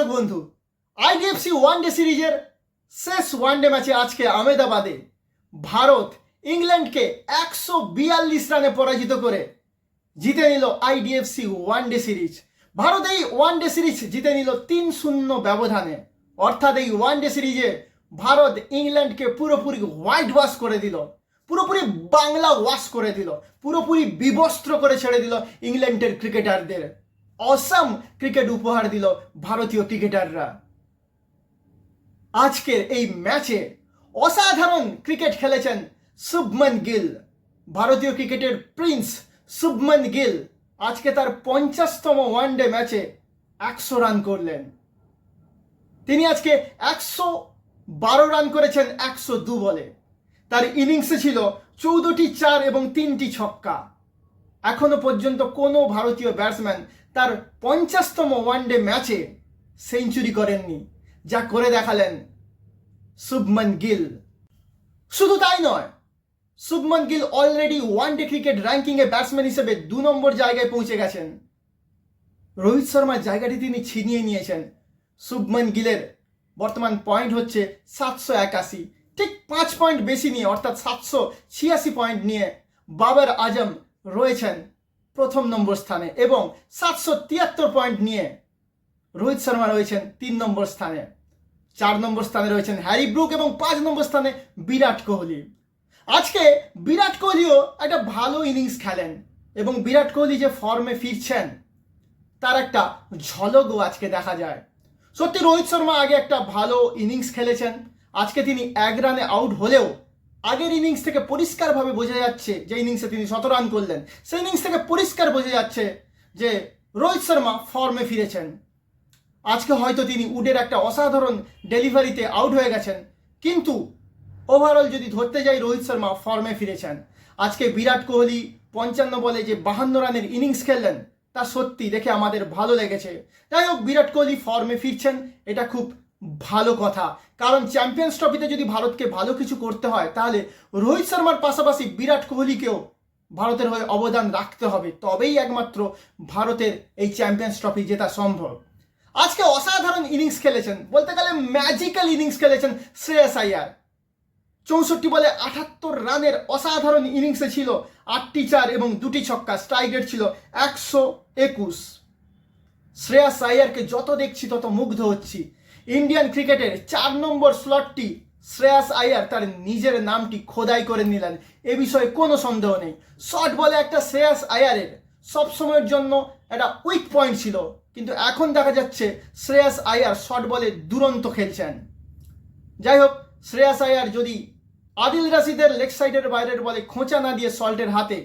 দর্শক বন্ধু, IDFC one day সিরিজের শেষ ওয়ানডে ম্যাচে আজকে আহমেদাবাদে ভারত ইংল্যান্ডকে 142 রানে পরাজিত করে জিতে নিল আইডিএফসি ওয়ানডে সিরিজ। ভারত এই ওয়ানডে সিরিজ জিতে নিল 3-0 ব্যবধানে। অর্থাৎ এই ওয়ানডে সিরিজে ভারত ইংল্যান্ডকে পুরোপুরি হোয়াইট ওয়াশ করে দিল, পুরোপুরি বাংলা ওয়াশ করে দিল, পুরোপুরি বিবস্ত্র করে ছেড়ে দিল ইংল্যান্ডের ক্রিকেটারদের। অসাম ক্রিকেট উপহার দিল ভারতীয় ক্রিকেটাররা। আজকের এই ম্যাচে অসাধারণ ক্রিকেট খেলেছেন শুভমন গিল। ভারতীয় ক্রিকেটের প্রিন্স শুভমন গিল আজকে তার 50তম ওয়ানডে ম্যাচে 100 রান করলেন। তিনি আজকে 112 রান করেছেন 102 বলে। তার ইনিংসে ছিল 14টি 4 এবং 3টি ছক্কা। এখনো পর্যন্ত কোনো ভারতীয় ব্যাটসম্যান তার 50তম ওয়ানডে ম্যাচে সেঞ্চুরি করেননি, যা করে দেখালেন শুভমন গিল। শুধু তাই নয়, Shubman Gill already one day cricket র্যাঙ্কিংয়ে ব্যাটসম্যান হিসেবে 2 নম্বর জায়গায় পৌঁছে গেছেন। রোহিত শর্মার জায়গাটি তিনি ছিনিয়ে নিয়েছেন। শুভমন গিলের বর্তমান পয়েন্ট হচ্ছে 781, ঠিক 5 পয়েন্ট বেশি নিয়ে, অর্থাৎ 786 পয়েন্ট নিয়ে বাবর আজম রয়েছেন প্রথম নম্বর স্থানে এবং 773 পয়েন্ট নিয়ে রোহিত শর্মা রয়েছেন 3 নম্বর স্থানে। 4 নম্বর স্থানে রয়েছেন হ্যারি ব্রুক এবং 5 নম্বর স্থানে বিরাট কোহলি। আজকে বিরাট কোহলিও একটা ভালো ইনিংস খেলেন এবং বিরাট কোহলি যে ফর্মে ফিরছেন তার একটা ঝলকও আজকে দেখা যায়। সত্যি রোহিত শর্মা আগে একটা ভালো ইনিংস খেলেছেন। আজকে তিনি 1 রানে আউট হলেও আগের ইনিংস থেকে পরিষ্কারভাবে বোঝা যাচ্ছে, যে ইনিংসে তিনি 100 রান করলেন সেই ইনিংস থেকে পরিষ্কার বোঝা যাচ্ছে যে রোহিত শর্মা ফর্মে ফিরেছেন। আজকে হয়তো তিনি উডের একটা অসাধারণ ডেলিভারিতে আউট হয়ে গেছেন, কিন্তু ওভারঅল যদি ধরতে যাই রোহিত শর্মা ফর্মে ফিরেছেন। আজকে বিরাট কোহলি 55 বলে যে 52 রানের ইনিংস খেললেন তা সত্যি দেখে আমাদের ভালো লেগেছে। যাই হোক, বিরাট কোহলি ফর্মে ফিরছেন, এটা খুব ভালো কথা। কারণ চ্যাম্পিয়ন্স ট্রফিতে যদি ভারতকে ভালো কিছু করতে হয় তাহলে রোহিত শর্মার পাশাপাশি বিরাট কোহলিকেও ভারতের হয়ে অবদান রাখতে হবে, তবেই একমাত্র ভারতের এই চ্যাম্পিয়ন্স ট্রফি জেতা সম্ভব। আজকে অসাধারণ ইনিংস খেলেছেন, বলতে গেলে ম্যাজিক্যাল ইনিংস খেলেছেন শ্রেয়াস আইয়ার। 64 বলে 78 রানের অসাধারণ ইনিংসে ছিল 8টি 4 এবং 2টি ছক্কা। স্ট্রাইক রেট ছিল 121। শ্রেয়াস আইয়ারকে যত দেখছি তত মুগ্ধ হচ্ছি। ইন্ডিয়ান ক্রিকেটের 4 নম্বর স্লটটি শ্রেয়াস আইয়ার তার নিজের নামটি খোদাই করে নিলেন, এ বিষয়ে কোনো সন্দেহ নেই। শর্ট বলে একটা শ্রেয়াস আইয়ারের সবসময়ের জন্য একটা উইক পয়েন্ট ছিল, কিন্তু এখন দেখা যাচ্ছে শ্রেয়াস আইয়ার শর্ট বলে দুরন্ত খেলছেন। যাই হোক, শ্রেয়াস আইয়ার যদি আদিল রাশিদের লেগ সাইডের বাইরের বলে খোঁচা না দিয়ে সল্টের হাতে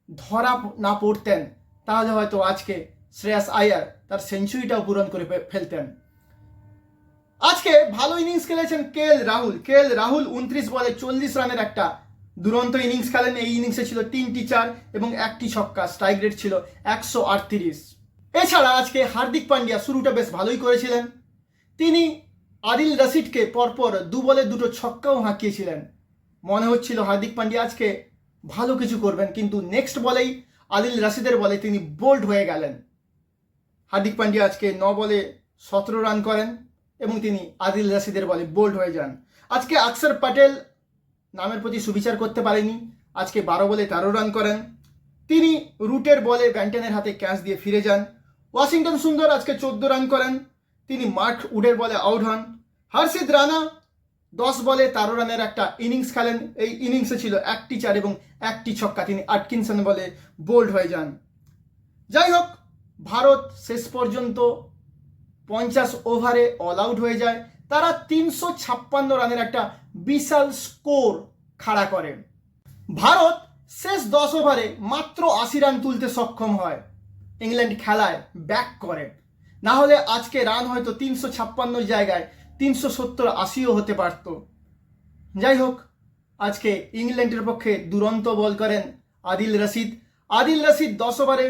ধরা না পড়তেন তাহলে হয়তো আজকে শ্রেয়াস আইয়ার তার সেঞ্চুরিটাও পূরণ করে ফেলতেন। আজকে ভালো ইনিংস খেলেছেন কেএল রাহুল 29 বলে 40 রানের একটা দুরন্ত ইনিংস খেলেন। এই ইনিংসে ছিল 3টি 4 এবং 1টি ছক্কা। স্ট্রাইক রেট ছিল 138। এছাড়া আজকে হার্দিক পান্ডিয়া শুরুটা বেশ ভালোই করেছিলেন। তিনি আদিল রশিদকে পরপর 2 বলে 2টো ছক্কাও হাঁকিয়েছিলেন। মনে হচ্ছিল হার্দিক পান্ডিয়া আজকে ভালো কিছু করবেন, কিন্তু নেক্সট বলেই আদিল রশিদের বলে তিনি বোল্ড হয়ে গেলেন। হার্দিক পান্ডিয়া আজকে 9 বলে 17 রান করেন এবং তিনি আদিল রশিদের বলে বোল্ড হয়ে যান। আজকে অক্ষর প্যাটেল নামের প্রতি সুবিচার করতে পারেনি। আজকে 12 বলে 13 রান করেন। তিনি রুটের বলে ব্যান্টনের হাতে ক্যাচ দিয়ে ফিরে যান। ওয়াশিংটন সুন্দর আজকে 14 রান করেন। তিনি মার্ক উডের বলে আউট হন। হর্ষিত রানা 10 বলে 13 রানের একটা ইনিংস খেলেন। এই ইনিংসে ছিল 1টি 4 এবং 1টি ছক্কা। তিনি আটকিনসন বলে বোল্ড হয়ে যান। যাই হোক, ভারত শেষ পর্যন্ত 50 ওভারে অল আউট হয়ে যায়। তারা 356 রানের একটা বিশাল স্কোর খাড়া করে। ভারত শেষ 10 ওভারে মাত্র 80 রান তুলতে সক্ষম হয়। ইংল্যান্ড খেলায় ব্যাক করে, না হলে আজকে রান হয়তো 356 জায়গায় 370-80ও হতে পারত। যাই হোক, আজকে ইংল্যান্ডের পক্ষে দুরন্ত বল করেন আদিল রশিদ 10 ওভারে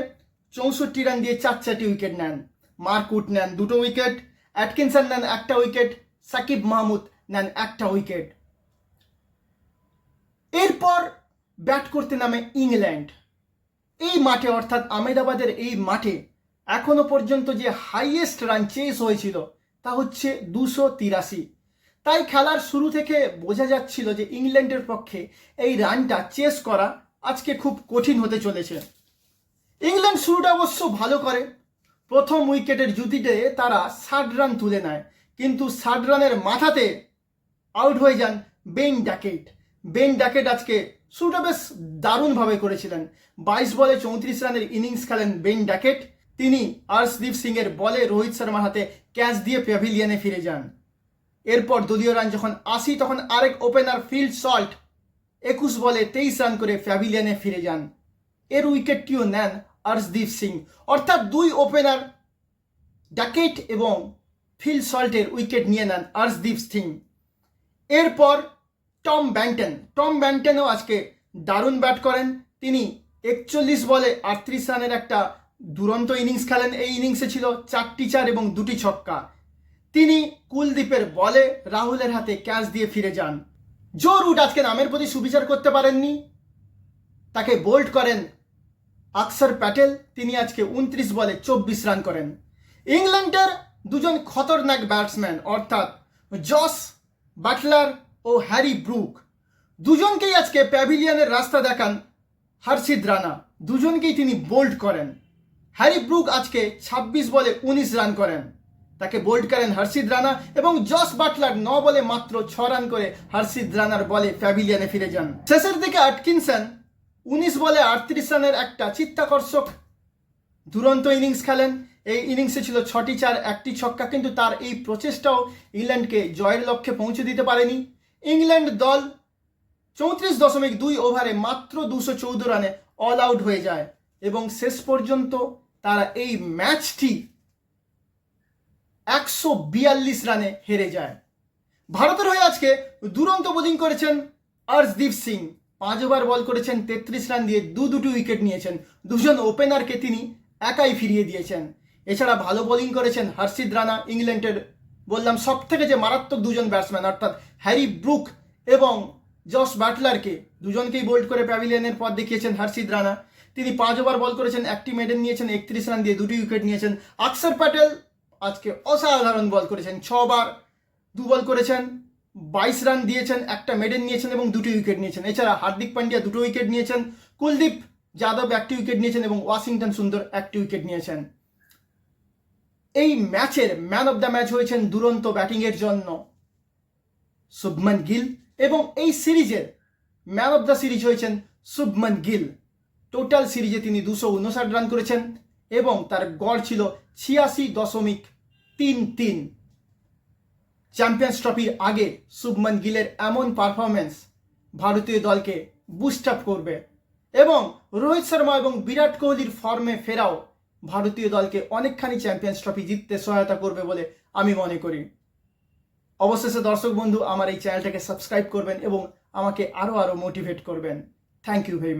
64 রান দিয়ে 4টি উইকেট নেন। মার্ক উড নেন 2টো উইকেট, অ্যাটকিনসন নেন 1টা উইকেট, সাকিব মাহমুদ নেন 1টা উইকেট। এরপর ব্যাট করতে নামে ইংল্যান্ড। এই মাঠে, অর্থাৎ আহমেদাবাদের এই মাঠে এখনো পর্যন্ত যে হাইয়েস্ট রান চেস হয়েছিল তা হচ্ছে 283। তাই খেলার শুরু থেকে বোঝা যাচ্ছিল যে ইংল্যান্ডের পক্ষে এই রানটা চেস করা আজকে খুব কঠিন হতে চলেছে। ইংল্যান্ড শুরুটা অবশ্য ভালো করে, প্রথম উইকেটের জুতিতে তারা 60 রান তুলে নেয়, কিন্তু 60 রানের মাথাতে আউট হয়ে যান বেন ড্যাকেট আজকে শুরুটা বেশ দারুণভাবে করেছিলেন। 22 বলে 34 রানের ইনিংস খেলেন বেন ড্যাকেট। তিনি আর্শদীপ সিং এর বলে রোহিত শর্মার হাতে ক্যাচ দিয়ে প্যাভিলিয়নে ফিরে যান। এরপর দলীয় রান যখন 80 তখন আরেক ওপেনার ফিল সল্ট 21 বলে 23 রান করে প্যাভিলিয়নে ফিরে যান। এর উইকেটটিও নেন আর্শদীপ সিং, অর্থাৎ দুই ওপেনার ড্যাকেট এবং ফিল সল্টের উইকেট নিয়ে নেন আর্শদীপ সিং। এরপর টম ব্যান্টনও আজকে দারুণ ব্যাট করেন। তিনি 41 বলে 38 রানের একটা দুরন্ত ইনিংস খেলেন। এই ইনিংসে ছিল 4টি 4 এবং 2টি ছক্কা। তিনি কুলদীপের বলে রাহুলের হাতে ক্যাচ দিয়ে ফিরে যান। জো রুট আজকে নামের প্রতি সুবিচার করতে পারেননি, তাকে বোল্ড করেন আকসার প্যাটেল। তিনি আজকে 29 বলে 24 রান করেন। ইংল্যান্ডের দুজন খতরনাক ব্যাটসম্যান অর্থাৎ জস বাটলার ও হ্যারি ব্রুক দুজনকেই আজকে প্যাভিলিয়নের রাস্তা দেখান হর্ষিত রানা। দুজনকেই তিনি বোল্ড করেন। হ্যারি ব্রুক আজকে 26 বলে 19 রান করেন, তাকে বোল্ড করেন হর্ষিত রানা। এবং জস বাটলার 9 বলে মাত্র 6 রান করে হর্ষিত রানার বলে প্যাভিলিয়নে ফিরে যান। শেষের দিকে আটকিনসন 19 বলে 38 রানের একটা চিত্তাকর্ষক দুরন্ত ইনিংস খেলেন। এই ইনিংসে ছিল 6টি 4 1টি ছক্কা, কিন্তু তার এই প্রচেষ্টাও ইংল্যান্ডকে জয়ের লক্ষ্যে পৌঁছে দিতে পারেনি। ইংল্যান্ড দল 34.2 ওভারে মাত্র 214 রানে অল আউট হয়ে যায় এবং শেষ পর্যন্ত তারা এই ম্যাচটি 142 রানে হেরে যায়। ভারতের হয়ে আজকে দুরন্ত বোলিং করেছেন আর্শদীপ সিং। 5 ওভার বল করেছেন, 33 রান দিয়ে দুটি উইকেট নিয়েছেন। দুজন ওপেনারকে তিনি একাই ফিরিয়ে দিয়েছেন। এছাড়া ভালো বোলিং করেছেন হর্ষিত রানা, ইংল্যান্ডের বললাম সব থেকে যে মারাত্মক দুজন ব্যাটসম্যান অর্থাৎ হ্যারি ব্রুক এবং জস বাটলারকে দুজনকেই বোল্ড করে প্যাভিলিয়নের পথ দেখিয়েছেন হর্ষিত রানা। তিনি 5 ওভার বল করেছেন, একটি মেডেন নিয়েছেন, 31 রান দিয়ে 2টি উইকেট নিয়েছেন। আকসার প্যাটেল আজকে অসাধারণ বল করেছেন, 6 ওভার 2 বল করেছেন, 22 রান দিয়েছেন, একটা মেডেন নিয়েছেন এবং 2টি উইকেট নিয়েছেন। এছাড়া হার্দিক পান্ডিয়া 2টো উইকেট নিয়েছেন, কুলদীপ যাদব 1টি উইকেট নিয়েছেন এবং ওয়াশিংটন সুন্দর 1টি উইকেট নিয়েছেন। এই ম্যাচের ম্যান অফ দ্য ম্যাচ হয়েছেন দুরন্ত ব্যাটিংয়ের জন্য শুভমন গিল এবং এই সিরিজের ম্যান অফ দ্য সিরিজ হয়েছেন শুভমন গিল। টোটাল সিরিজে তিনি 259 রান করেছেন এবং তার গড় ছিল 86.33। চ্যাম্পিয়ন্স ট্রফির আগে শুভমন গিলের এমন পারফরমেন্স ভারতীয় দলকে বুস্ট আপ করবে এবং রোহিত শর্মা এবং বিরাট কোহলির ফর্মে ফেরাও ভারতীয় দলকে অনেকখানি চ্যাম্পিয়ন্স ট্রফি জিততে সহায়তা করবে বলে আমি মনে করি। অবশেষে দর্শক বন্ধু আমার এই চ্যানেলটাকে সাবস্ক্রাইব করবেন এবং আমাকে আরও মোটিভেট করবেন। Thank you very much.